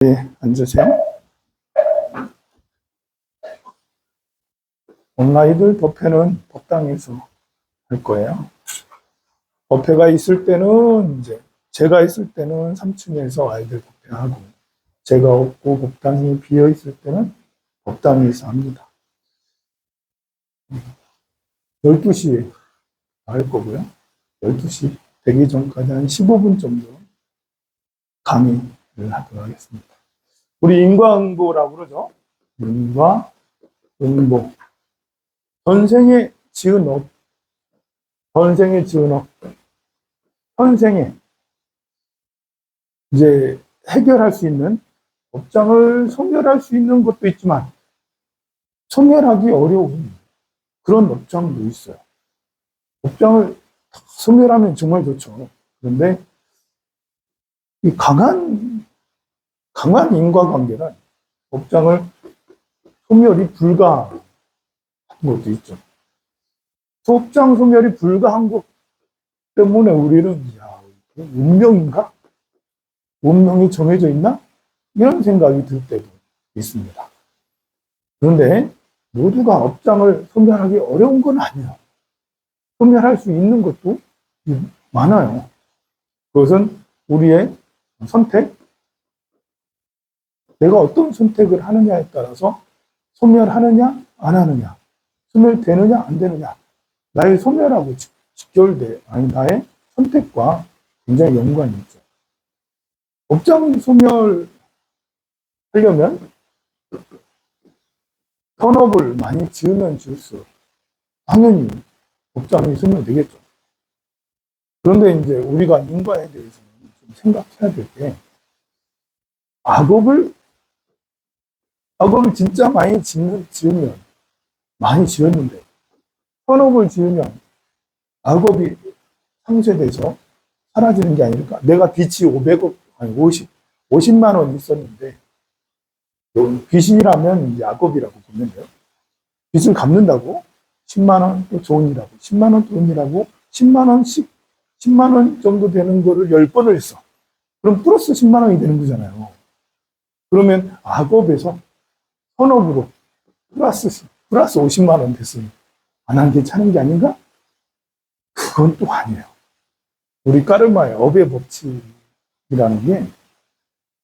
네, 앉으세요. 오늘 아이들 법회는 법당에서 할 거예요. 법회가 있을 때는 제가 있을 때는 3층에서 아이들 법회하고, 제가 없고 법당이 비어 있을 때는 법당에서 합니다. 12시에 할 거고요. 12시 되기 전까지 한 15분 정도 강의를 하도록 하겠습니다. 우리 인과응보라고 그러죠. 인과, 응보. 선생의 지은 업, 선생의 지은 업, 현생에 이제 해결할 수 있는 업장을 소멸할 수 있는 것도 있지만 소멸하기 어려운 그런 업장도 있어요. 업장을 소멸하면 정말 좋죠. 그런데 이 강한 인과관계는 업장을 소멸이 불가한 것도 있죠. 업장 소멸이 불가한 것 때문에 우리는 운명인가? 운명이 정해져 있나? 이런 생각이 들 때도 있습니다. 그런데 모두가 업장을 소멸하기 어려운 건 아니에요. 소멸할 수 있는 것도 많아요. 그것은 우리의 선택, 내가 어떤 선택을 하느냐에 따라서 소멸하느냐, 안 하느냐, 소멸되느냐, 안 되느냐, 나의 소멸하고 나의 선택과 굉장히 연관이 있죠. 업장 소멸하려면 현업을 많이 지으면 지을수록 당연히 업장이 소멸되겠죠. 그런데 이제 우리가 인과에 대해서는 좀 생각해야 될 게, 악업을 진짜 많이 지으면, 많이 지었는데, 현업을 지으면 악업이 상쇄돼서 사라지는 게 아닐까? 내가 빚이 500억, 아니 50만 원 있었는데, 빚이라면 이제 악업이라고 보면 돼요. 빚을 갚는다고 10만 원 또 좋은이라고, 10만 원 돈이라고 10만 원씩 10만 원 정도 되는 거를 10번을 했어. 그럼 플러스 10만 원이 되는 거잖아요. 그러면 악업에서 현업으로 플러스 50만 원 됐으니 안 한 게 차는 게 아닌가? 그건 또 아니에요. 우리 까르마의 업의 법칙이라는 게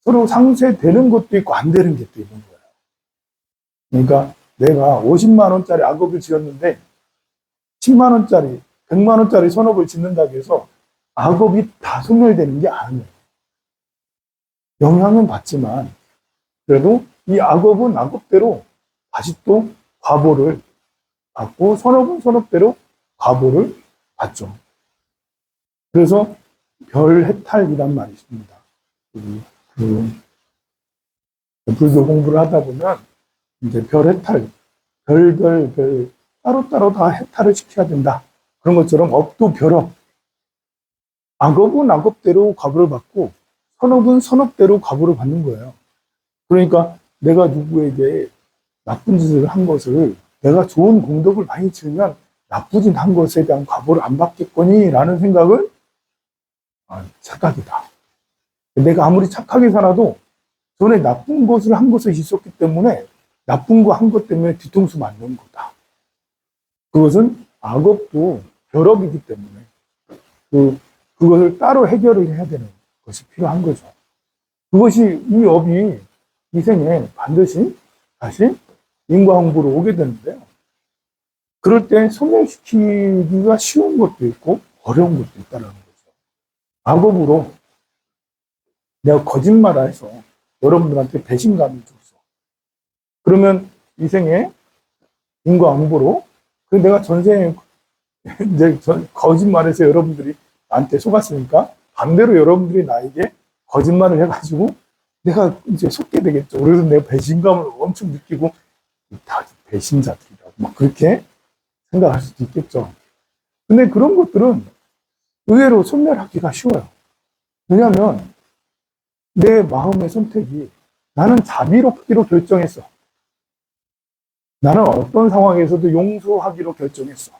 서로 상쇄되는 것도 있고 안 되는 게 또 있는 거예요. 그러니까 내가 50만 원짜리 악업을 지었는데 10만 원짜리, 100만 원짜리 선업을 짓는다고 해서 악업이 다 소멸되는 게 아니에요. 영향은 받지만 그래도 이 악업은 악업대로 다시 또 과보를 받고, 선업은 선업대로 과보를 받죠. 그래서 별해탈이란 말이 있습니다. 불교 공부를 하다 보면 이제 별해탈, 따로따로 다 해탈을 시켜야 된다. 그런 것처럼 업도 별업. 악업은 악업대로 과보를 받고 선업은 선업대로 과보를 받는 거예요. 그러니까 내가 누구에게 나쁜 짓을 한 것을, 내가 좋은 공덕을 많이 지으면 나쁘진 한 것에 대한 과보를 안 받겠거니 라는 생각을, 착각이다. 내가 아무리 착하게 살아도 전에 나쁜 것을 한 것이 있었기 때문에 나쁜 거 한 것 때문에 뒤통수 맞는 거다. 그것은 악업도 별업이기 때문에 그것을 따로 해결을 해야 되는 것이 필요한 거죠. 그것이 이 업이 이 생에 반드시 다시 인과응보로 오게 되는데요. 그럴 때 소멸시키기가 쉬운 것도 있고 어려운 것도 있다는 거죠. 악업으로 내가 거짓말을 해서 여러분들한테 배신감을 줬어. 그러면 이 생에 인과응보로 내가 전생에 이제 거짓말해서 여러분들이 나한테 속았으니까 반대로 여러분들이 나에게 거짓말을 해가지고 내가 이제 속게 되겠죠. 그래서 내가 배신감을 엄청 느끼고 다 배신자들이라고 막 그렇게 생각할 수도 있겠죠. 근데 그런 것들은 의외로 소멸하기가 쉬워요. 왜냐하면 내 마음의 선택이, 나는 자비롭기로 결정했어. 나는 어떤 상황에서도 용서하기로 결정했어.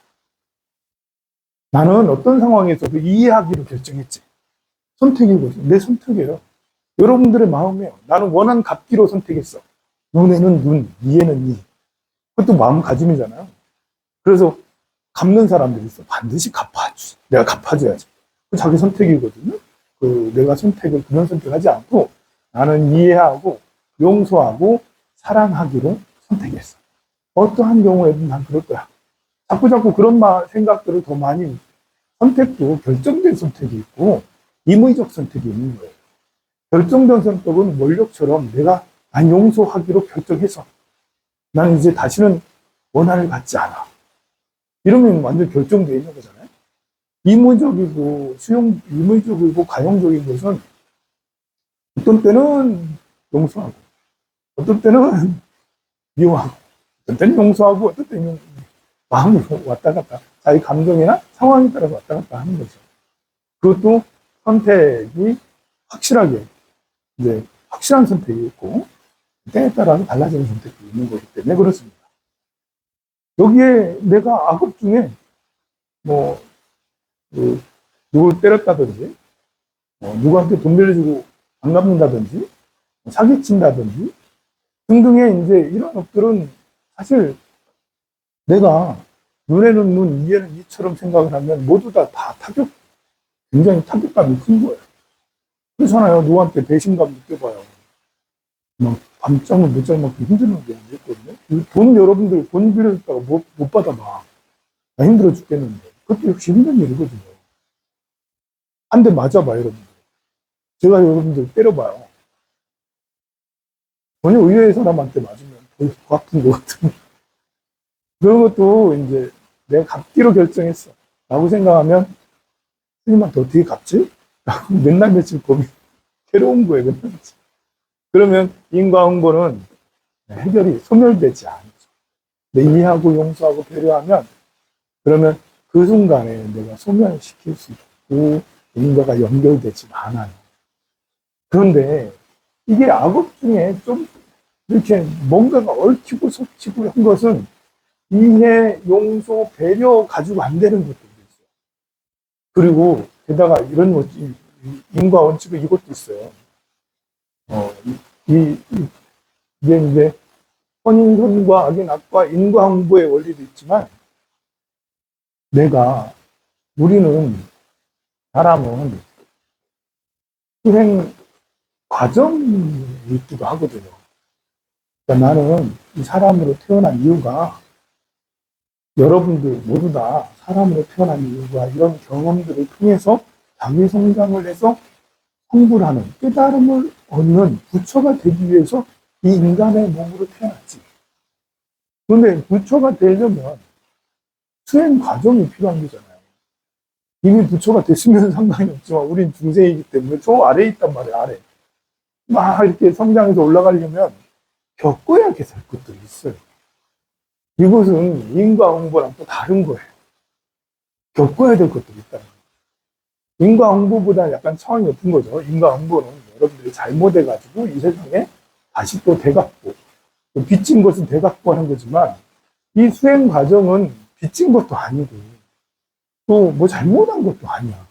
나는 어떤 상황에서도 이해하기로 결정했지. 선택이거든. 내 선택이에요. 여러분들의 마음이에요. 나는 원한 갚기로 선택했어. 눈에는 눈, 이에는 이. 그것도 마음가짐이잖아요. 그래서 갚는 사람들이 있어. 반드시 갚아주지. 내가 갚아줘야지. 그 자기 선택이거든요. 내가 그런 선택하지 않고 나는 이해하고 용서하고 사랑하기로 선택했어. 어떠한 경우에든 난 그럴 거야. 자꾸 그런 생각들을 더 많이 선택도 결정된 선택이 있고 임의적 선택이 있는 거예요. 결정된 선택은 원력처럼 난 용서하기로 결정해서 나는 이제 다시는 원한을 갖지 않아. 이러면 완전 결정되어 있는 거잖아요. 임의적이고 가용적인 것은 어떤 때는 용서하고, 어떤 때는 미워하고, 어떤 때는 용서하고, 어떤 때는 마음이 왔다 갔다, 자기 감정이나 상황에 따라서 왔다 갔다 하는 거죠. 그것도 선택이 확실한 선택이 있고, 때에 따라서 달라지는 선택이 있는 거기 때문에 그렇습니다. 여기에 내가 악업 중에, 누굴 때렸다든지, 누구한테 돈 빌려주고 안 갚는다든지, 사기친다든지, 등등의 이제 이런 업들은 사실 내가 눈에는 눈, 이에는 이처럼 생각을 하면 모두 다 굉장히 타격감이 큰 거예요. 그렇잖아요. 누구한테 배신감 느껴봐요. 밤잠을 못 잘 만큼 힘드는 게 있거든요. 여러분들 돈 빌려줬다가 못 받아봐. 나 힘들어 죽겠는데. 그것도 역시 힘든 일이거든요. 한 대 맞아봐, 여러분들. 제가 여러분들 때려봐요. 전혀 의외의 사람한테 맞으면 더 아픈 것 같은. 그런 것도 이제 내가 갚기로 결정했어. 라고 생각하면, 스님한테 어떻게 갚지? 라고 맨날 며칠 괴로운 거예요, 맨날 며칠. 그러면 인과응보는 해결이 소멸되지 않죠. 이해하고 용서하고 배려하면, 그러면 그 순간에 내가 소멸시킬 수 있고, 인과가 연결되지 않아요. 그런데 이게 악업 중에 좀 이렇게 뭔가가 얽히고 섞이고 한 것은 이해, 용서, 배려 가지고 안 되는 것들도 있어요. 그리고 게다가 이런 것, 인과 원칙은 이것도 있어요. 이게 이제 선인선과 악인악과 인과응보의 원리도 있지만 사람은 수행 과정이 있기도 하거든요. 그러니까 나는 이 사람으로 태어난 이유가 여러분들 모두 다 사람으로 태어난 이유가 이런 경험들을 통해서 자기 성장을 해서 성불하는 깨달음을 얻는 부처가 되기 위해서 이 인간의 몸으로 태어났지. 그런데 부처가 되려면 수행 과정이 필요한 거잖아요. 이미 부처가 됐으면 상관이 없지만 우린 중생이기 때문에 저 아래에 있단 말이에요. 아래. 막 이렇게 성장해서 올라가려면 겪어야 될 것들이 있어요. 이것은 인과응보랑 또 다른 거예요. 겪어야 될 것들이 있다는 거예요. 인과응보보다 약간 차원이 높은 거죠. 인과응보는 여러분들이 잘못해가지고 이 세상에 다시 또 되갚고, 또 빚진 것은 되갚고 하는 거지만, 이 수행 과정은 빚진 것도 아니고, 또 뭐 잘못한 것도 아니야.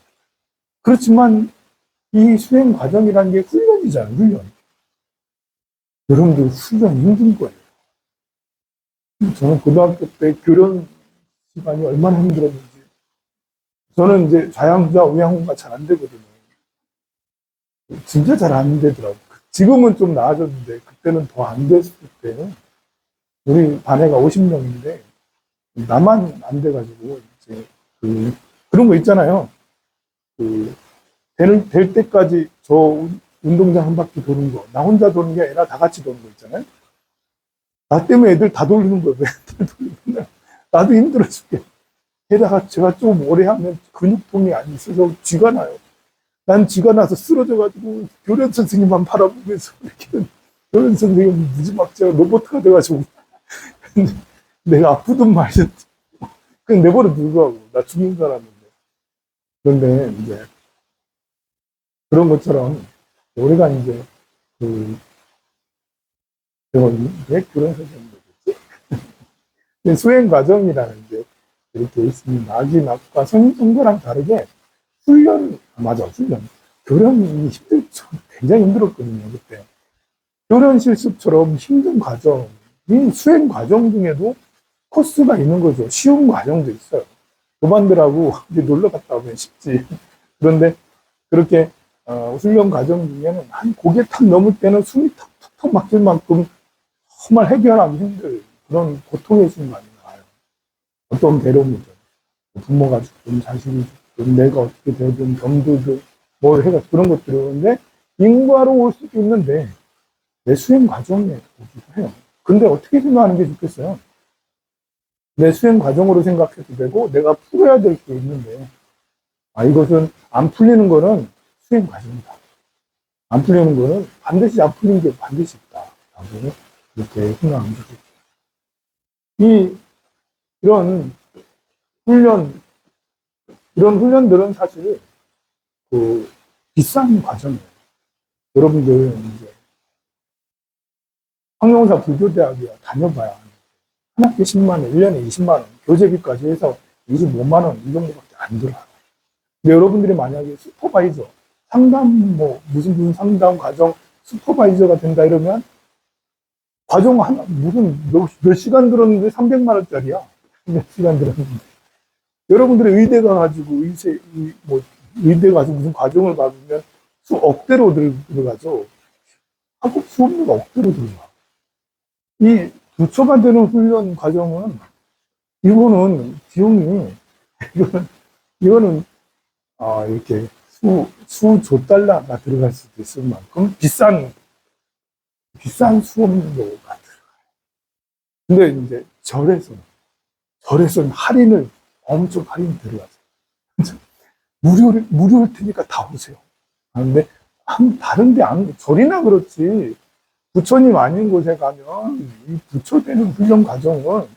그렇지만 이 수행 과정이라는 게 훈련이잖아요, 훈련. 여러분들 훈련이 힘든 거예요. 저는 고등학교 때 교련 시간이 얼마나 힘들었는지. 저는 이제 좌양자, 우양호가 잘 안 되거든요. 진짜 잘 안 되더라고요. 지금은 좀 나아졌는데, 그때는 더 안 됐을 때는, 우리 반 애가 50명인데, 나만 안 돼가지고, 이제, 그런 거 있잖아요. 될 때까지 저 운동장 한 바퀴 도는 거, 나 혼자 도는 게 아니라 다 같이 도는 거 있잖아요. 나 때문에 애들 다 돌리는 거예요. 애들 돌리면 나도 힘들어 죽게. 게다가 제가 좀 오래 하면 근육통이 안 있어서 쥐가 나요. 난 쥐가 나서 쓰러져가지고 교련 선생님만 바라보면서 이렇게 교련 선생님 무지막지하게 로봇가 돼가지고 내가 아프든 말든 그냥 내버려 두고 나 죽는 사람인데. 그런데 이제 그런 것처럼 우리가 이제 제가 왜 교련 선생님을 했지? 수행 과정이라는 게 이렇게 있습니다. 악이 낙과 성공과랑 다르게 훈련. 교련이 굉장히 힘들었거든요, 그때. 교련 실습처럼 힘든 과정, 이 수행 과정 중에도 코스가 있는 거죠. 쉬운 과정도 있어요. 도반들하고 놀러 갔다 오면 쉽지. 그런데 그렇게 훈련 과정 중에는 한 고개 탁 넘을 때는 숨이 턱턱턱 막힐 만큼 정말 해결하기 힘들 그런 고통의 순간이 나와요. 어떤 괴로움이죠. 부모가 죽든 자식이 죽든 내가 어떻게 되든 병들든 뭘 해가 그런 것들이 오는데 인과로 올 수도 있는데 내 수행 과정에 오기도 해요. 근데 어떻게 생각하는 게 좋겠어요? 내 수행 과정으로 생각해도 되고 내가 풀어야 될 게 있는데 이것은 안 풀리는 거는 수행 과정이다. 안 풀리는 거는 반드시 안 풀리는 게 반드시 있다. 라고 이렇게 생각합니다. 이런 훈련들은 사실 비싼 과정이에요. 여러분들 이제 황룡사 불교대학에 다녀봐야 한 학기 10만 원, 1년에 20만 원, 교재비까지 해서 25만 원 이 정도밖에 안 들어요. 근데 여러분들이 만약에 슈퍼바이저, 상담 무슨 상담 과정 슈퍼바이저가 된다 이러면 과정 무슨 몇 시간 들었는데 300만 원짜리야. 몇 시간 들었는데. 여러분들이 의대 가가지고 의대 가서 무슨 과정을 받으면 수억대로 들어가죠. 학업 수업료가 억대로 들어가. 이 부처가 되는 훈련 과정은 이거는 비용이 이거는 이렇게 수조 달러가 들어갈 수도 있을 만큼 비싼 수업료가 들어가요. 근데 이제 절에서는 할인을 엄청 할인 들어가죠. 무료일 테니까 다 오세요. 근데 다른데 절이나 그렇지 부처님 아닌 곳에 가면 이 부처 되는 훈련 과정은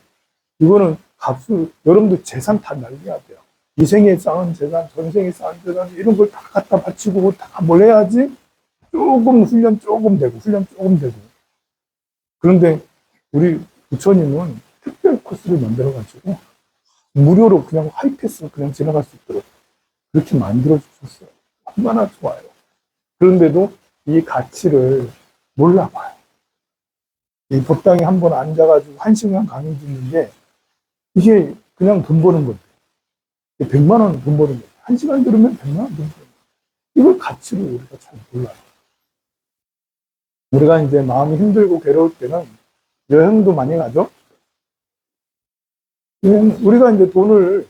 이거는 값을 여러분들 재산 다 날려야 돼요. 이 생에 쌓은 재산, 전생에 쌓은 재산 이런 걸 다 갖다 바치고 다 뭘 해야지 훈련 조금 되고 그런데 우리 부처님은 특별 코스를 만들어가지고 무료로 그냥 하이패스로 그냥 지나갈 수 있도록 그렇게 만들어 주셨어요. 얼마나 좋아요. 그런데도 이 가치를 몰라봐요. 이 법당에 한번 앉아가지고 1시간 강의 듣는 게 이게 그냥 돈 버는 건데 100만 원 돈 버는 거예요. 1시간 들으면 100만 원 돈 버는 거예요. 이걸 가치를 우리가 잘 몰라요. 우리가 이제 마음이 힘들고 괴로울 때는 여행도 많이 가죠. 우리가 이제 돈을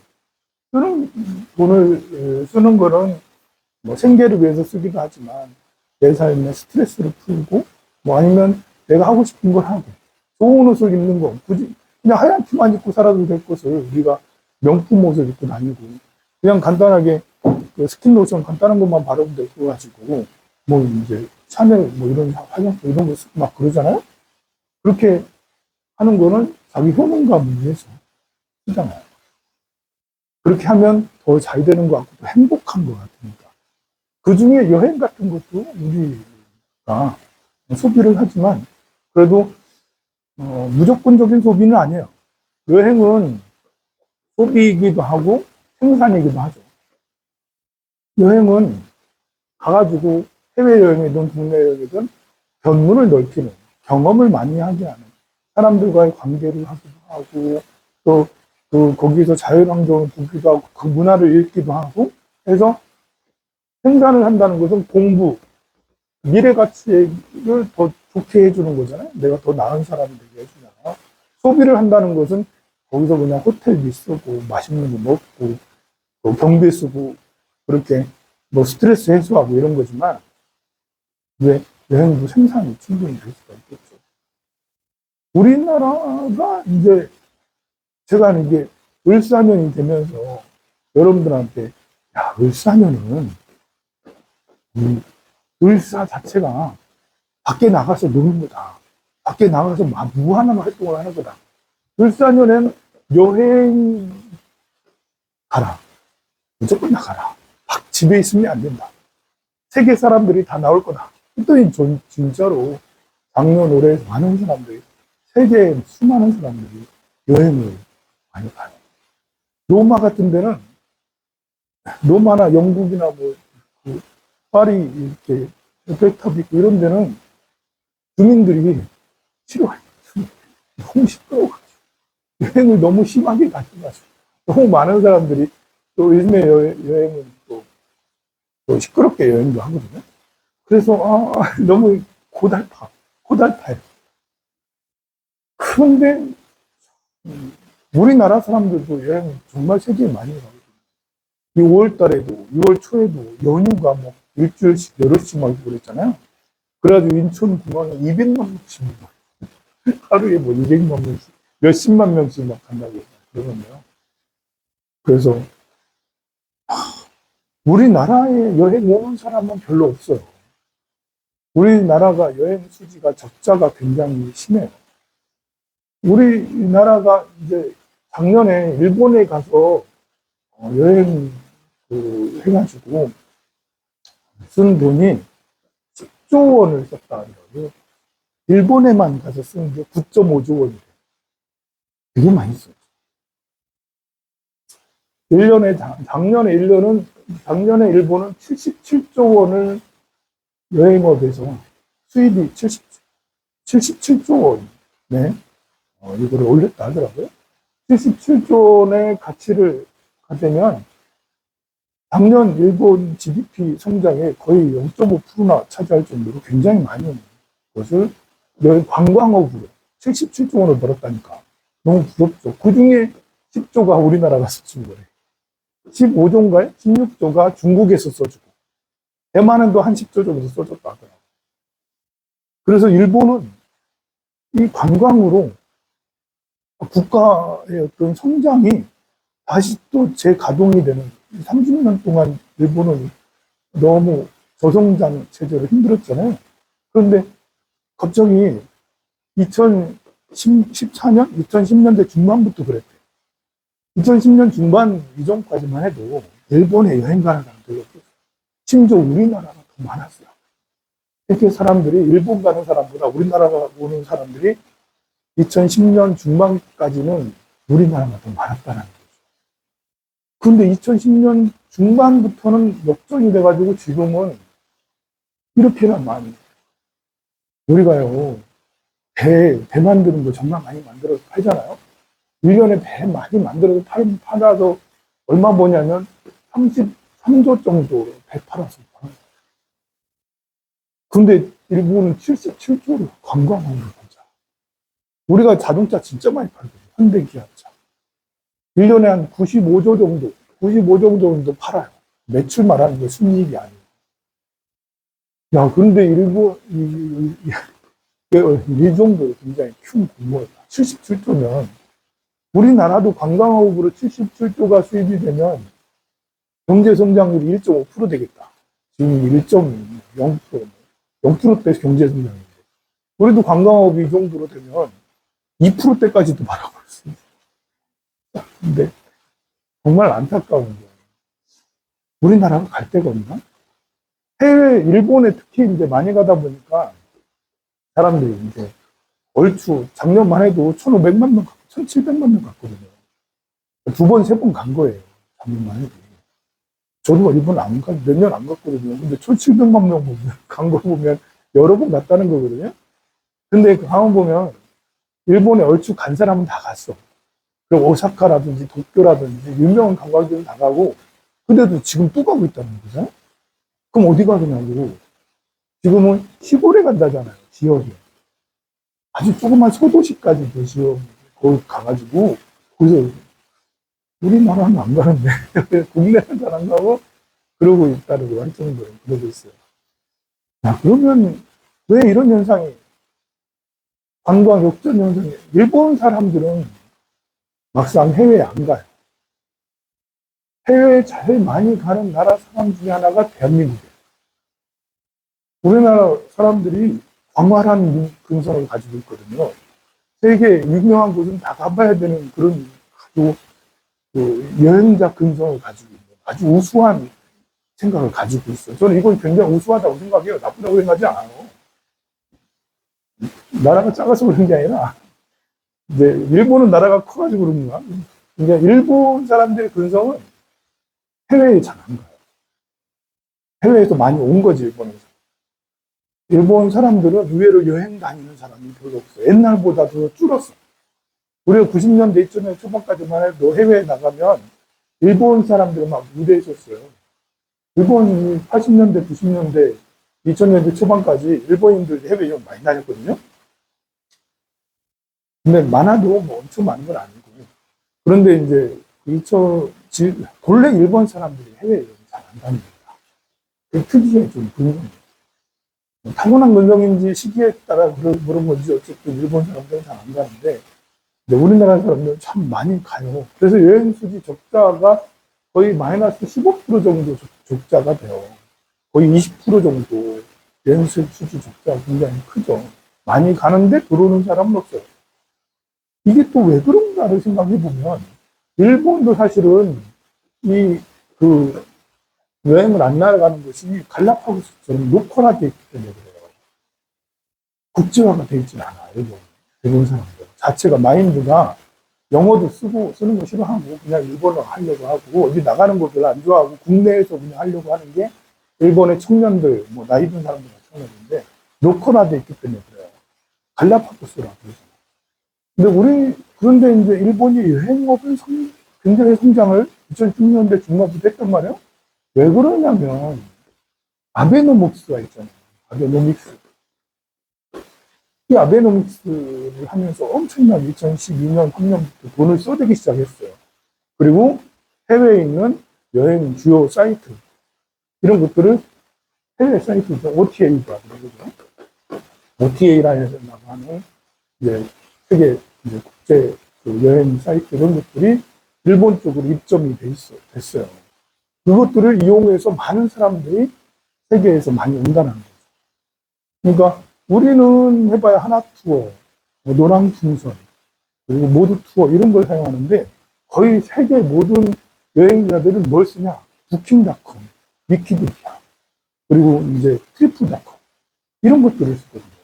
쓰는 거는 생계를 위해서 쓰기도 하지만 내 삶의 스트레스를 풀고 아니면 내가 하고 싶은 걸 하고 좋은 옷을 입는 거 굳이 그냥 하얀 티만 입고 살아도 될 것을 우리가 명품 옷을 입고 다니고 그냥 간단하게 스킨 로션 간단한 것만 바르면 될 거 가지고 이제 샤넬 이런 화장품 이런 거 쓰고 막 그러잖아요. 그렇게 하는 거는 자기 효능감을 위해서 쓰잖아요. 그렇게 하면 더 잘 되는 것 같고 행복한 것 같으니까. 그 중에 여행 같은 것도 우리가 소비를 하지만 그래도 무조건적인 소비는 아니에요. 여행은 소비이기도 하고 생산이기도 하죠. 여행은 가가지고 해외여행이든 국내여행이든 견문을 넓히는 경험을 많이 하게 하는 사람들과의 관계를 하기도 하고 또 거기서 자연환경을 보기도 하고 그 문화를 읽기도 하고 해서 생산을 한다는 것은 공부, 미래 가치를 더 좋게 해주는 거잖아요. 내가 더 나은 사람이 되게 해주잖아요. 소비를 한다는 것은 거기서 그냥 호텔비 쓰고 맛있는 거 먹고 또 경비 쓰고 그렇게 스트레스 해소하고 이런 거지만 왜 여행도 생산이 충분히 될 수가 있겠죠. 우리나라가 이제 제가 이게 을사년이 되면서 여러분들한테 을사년은 을사 자체가 밖에 나가서 노는 거다. 밖에 나가서 무한한 활동을 하는 거다. 을사년엔 여행 가라. 무조건 나가라. 집에 있으면 안 된다. 세계 사람들이 다 나올 거다. 했더니 진짜로 작년 올해 많은 사람들이 세계에 수많은 사람들이 여행을 많이 가요. 로마 같은 데는 로마나 영국이나 파리 이렇게 에펠탑 있고 이런 데는 주민들이 싫어해요. 너무 시끄러워가지고 여행을 너무 심하게 가져가지고 너무 많은 사람들이 또 요즘에 여행은 또 시끄럽게 여행도 하거든요. 그래서 너무 고달파요. 그런데 우리나라 사람들도 여행 정말 세계에 많이 가거든요. 6월 달에도 6월 초에도 연휴가 뭐 일주일씩 여럿씩 막 그랬잖아요. 그래가지고 인천 공항에 200만 명씩 하루에 뭐 200만 명씩 몇십만 명씩 막 간다고 그러는데요. 그래서 우리나라에 여행 오는 사람은 별로 없어요. 우리나라가 여행 수지가 적자가 굉장히 심해요. 우리나라가 이제 작년에 일본에 가서 여행 해가지고 쓴 돈이 10조 원을 썼다 그러고요. 일본에만 가서 쓴 게 9.5조 원이래요. 되게 많이 썼죠. 1년에, 작년에 일본은 77조 원을 여행업에서 수입이 77조 원, 네, 이거를 올렸다 하더라고요. 77조 원의 가치를 가되면 작년 일본 GDP 성장의 거의 0.5%나 차지할 정도로 굉장히 많이 오는 것을 여행 관광업으로 77조 원을 벌었다니까. 너무 부럽죠. 그 중에 10조가 우리나라가 써준 거래. 15조인가요? 16조가 중국에서 써주고, 대만은 또 한 10조 정도 써줬다 하더라고요. 그래서 일본은 이 관광으로 국가의 어떤 성장이 다시 또 재가동이 되는 30년 동안 일본은 너무 저성장 체제로 힘들었잖아요. 그런데 갑자기 2014년, 2010년대 중반부터 그랬대요. 2010년 중반 이전까지만 해도 일본에 여행 가는 사람들이 없었어요. 심지어 우리나라가 더 많았어요. 이렇게 사람들이 일본 가는 사람보다 우리나라 오는 사람들이 2010년 중반까지는 우리나라가 더 많았다는 거죠. 그런데 2010년 중반부터는 역전이 돼가지고 지금은 이렇게나 많이. 우리가요, 배 만드는 거 정말 많이 만들어서 팔잖아요. 1년에 배 많이 만들어서 팔아서 얼마 버냐면 33조 정도 배 팔아서 파는 거예요. 근데 일본은 77조를 관광으로 팔자. 우리가 자동차 진짜 많이 팔거든요. 현대 기아차. 1년에 한 95조 정도 팔아요. 매출 말하는 게 순이익이 아니에요. 야, 그런데 일본, 이 정도 굉장히 큰 규모다. 77조면, 우리나라도 관광업으로 77조가 수입이 되면 경제 성장률이 1.5% 되겠다. 지금 1.0%, 0%대 경제 성장인데. 우리도 관광업이 이 정도로 되면 2%대까지도 바라볼 수 있어요. 근데 정말 안타까운 게 우리나라가 갈 데가 없나? 해외, 일본에 특히 이제 많이 가다 보니까 사람들이 이제 얼추 작년만 해도 1,500만 명, 1,700만 명 갔거든요. 2번, 3번 간 거예요. 작년만 해도. 저도 일본 몇 년 안 갔거든요. 근데 1,700만 명 간 거 보면 여러 번 갔다는 거거든요. 근데 그 가만 보면 일본에 얼추 간 사람은 다 갔어. 그리고 오사카라든지 도쿄라든지 유명한 관광지는 다 가고, 근데도 지금 또 가고 있다는 거잖아요. 그럼 어디 가느냐고. 지금은 시골에 간다잖아요. 지역에. 아주 조그만 소도시까지도 지역 거기 가가지고 거기서 우리나라는 안 가는데 국내는 잘 안 가고 그러고 있다고 할 정도로 그러고 있어요. 자, 그러면 왜 이런 현상이 관광 역전 현상이 일본 사람들은 막상 해외에 안 가요. 해외에 제일 많이 가는 나라 사람 중에 하나가 대한민국이에요. 우리나라 사람들이 광활한 근성을 가지고 있거든요. 세계 유명한 곳은 다 가봐야 되는 그런 아주 여행자 근성을 가지고 있는 아주 우수한 생각을 가지고 있어요. 저는 이건 굉장히 우수하다고 생각해요. 나쁘다고 생각하지 않아요. 나라가 작아서 그런 게 아니라 이제 일본은 나라가 커가지고 그런가. 그러니까 일본 사람들의 근성은 해외에 잘 안 가요. 해외에서 많이 온 거지, 일본에서. 일본 사람들은 의외로 여행 다니는 사람이 별로 없어. 옛날보다 더 줄었어. 우리가 90년대, 2000년 초반까지만 해도 해외에 나가면 일본 사람들 막 무대에 있었어요. 일본이 80년대, 90년대, 2000년대 초반까지 일본인들 해외 여행 많이 다녔거든요. 근데 많아도 뭐 엄청 많은 건 아니고. 그런데 이제 본래 일본 사람들이 해외 여행 잘 안 다닙니다. 그 특이해 좀 궁금해요. 타고난 건성인지 시기에 따라 그런 건지 어쨌든 일본 사람들은 잘 안 가는데 우리나라 사람들은 참 많이 가요. 그래서 여행 수지 적자가 거의 마이너스 15% 정도 적자가 돼요. 거의 20% 정도 여행 수지 적자가 굉장히 크죠. 많이 가는데 들어오는 사람은 없어요. 이게 또 왜 그런가를 생각해 보면 일본도 사실은 여행을 안 나가는 것이 갈라파고스처럼 로컬화되어 있기 때문에 그래요. 국제화가 되어 있지는 않아요. 일본 사람들 자체가 마인드가 영어도 쓰는 거 싫어하고 그냥 일본어 하려고 하고 어디 나가는 거 별로 안 좋아하고 국내에서 그냥 하려고 하는 게 일본의 청년들, 뭐 나이 든 사람들 마찬가지인데 로컬화되어 있기 때문에 그래요. 갈라파고스라고 그러죠. 그런데 이제 일본이 여행업을 굉장히 성장을 2010년대 중반부터 했단 말이에요. 왜 그러냐면 아베노믹스가 있잖아요. 아베노믹스. 이 아베노믹스를 하면서 엄청나게 2012년, 3년부터 돈을 쏟기 시작했어요. 그리고 해외에 있는 여행 주요 사이트, 이런 것들을 해외 사이트, OTA가 그러죠. OTA라는 하는 이제 세계 국제 여행 사이트 이런 것들이 일본 쪽으로 입점이 됐어요. 그것들을 이용해서 많은 사람들이 세계에서 많이 온다는 거죠. 그러니까 우리는 해봐야 하나 투어, 노랑풍선, 그리고 모두 투어 이런 걸 사용하는데 거의 세계 모든 여행자들은 뭘 쓰냐? 부킹닷컴, 위키피디아, 그리고 이제 트리플닷컴 이런 것들을 쓰거든요.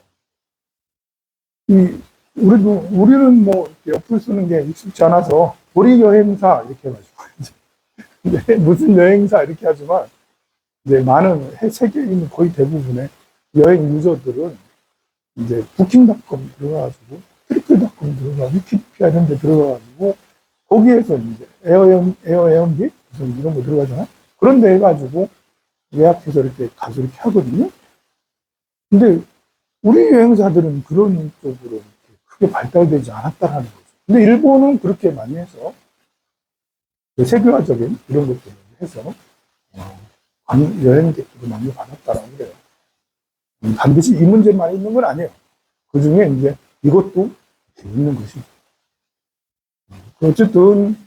우리는 뭐 어플 쓰는 게 익숙지 않아서 우리 여행사 이렇게 해가지고 무슨 여행사 이렇게 하지만 이제 많은 세계에 있는 거의 대부분의 여행 유저들은 이제 부킹닷컴 들어가가지고 트리플닷컴 들어가 위키피디아 이런 데 들어가가지고 거기에서 이제 에어비앤비 이런 거 들어가잖아요. 그런 데 해가지고 예약해서 이렇게 가서 이렇게 하거든요. 근데 우리 여행사들은 그런 쪽으로 크게 발달되지 않았다라는 거죠. 근데 일본은 그렇게 많이 해서 세계화적인 이런 것들을 해서 여행객들도 많이 받았다라고 그래요. 반드시 이 문제만 있는 건 아니에요. 그 중에 이제 이것도 있는 것이죠. 어쨌든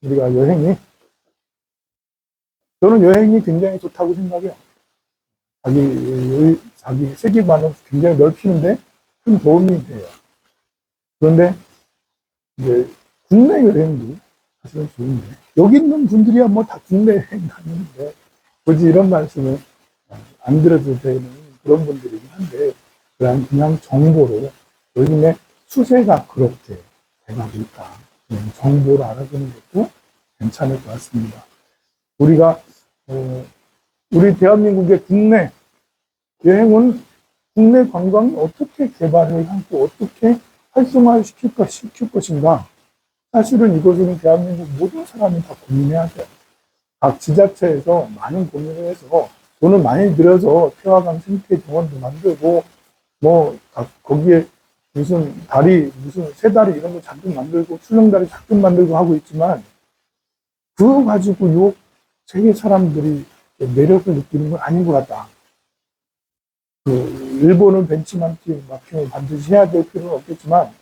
우리가 저는 여행이 굉장히 좋다고 생각해요. 자기 세계관을 굉장히 넓히는데 큰 도움이 돼요. 그런데 이제 국내 여행도 사실은 좋은데 여기 있는 분들이야 뭐 다 국내 여행 다니는데 굳이 이런 말씀을 안 들어도 되는 그런 분들이긴 한데 그냥 정보로 요즘에 추세가 그렇게 돼가고 있다. 정보를 알아보는 것도 괜찮을 것 같습니다. 우리 대한민국의 국내 여행은 국내 관광이 어떻게 개발을 하고 어떻게 활성화를 시킬 것인가. 사실은 이것은 대한민국 모든 사람이 다 고민해야 돼요. 각 지자체에서 많은 고민을 해서 돈을 많이 들여서 태화강 생태 정원도 만들고 거기에 무슨 새 다리 이런 거 잔뜩 만들고 출렁다리 잔뜩 만들고 하고 있지만 그거 가지고 세계 사람들이 매력을 느끼는 건 아닌 것 같다. 일본은 벤치마킹을 반드시 해야 될 필요는 없겠지만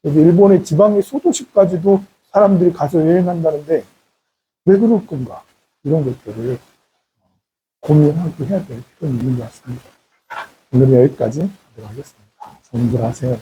여기 일본의 지방의 소도시까지도 사람들이 가서 여행한다는데 왜 그럴 건가? 이런 것들을 고민하고 해야 될 필요는 있는 것 같습니다. 오늘은 여기까지 하도록 하겠습니다. 좋은 글 하세요.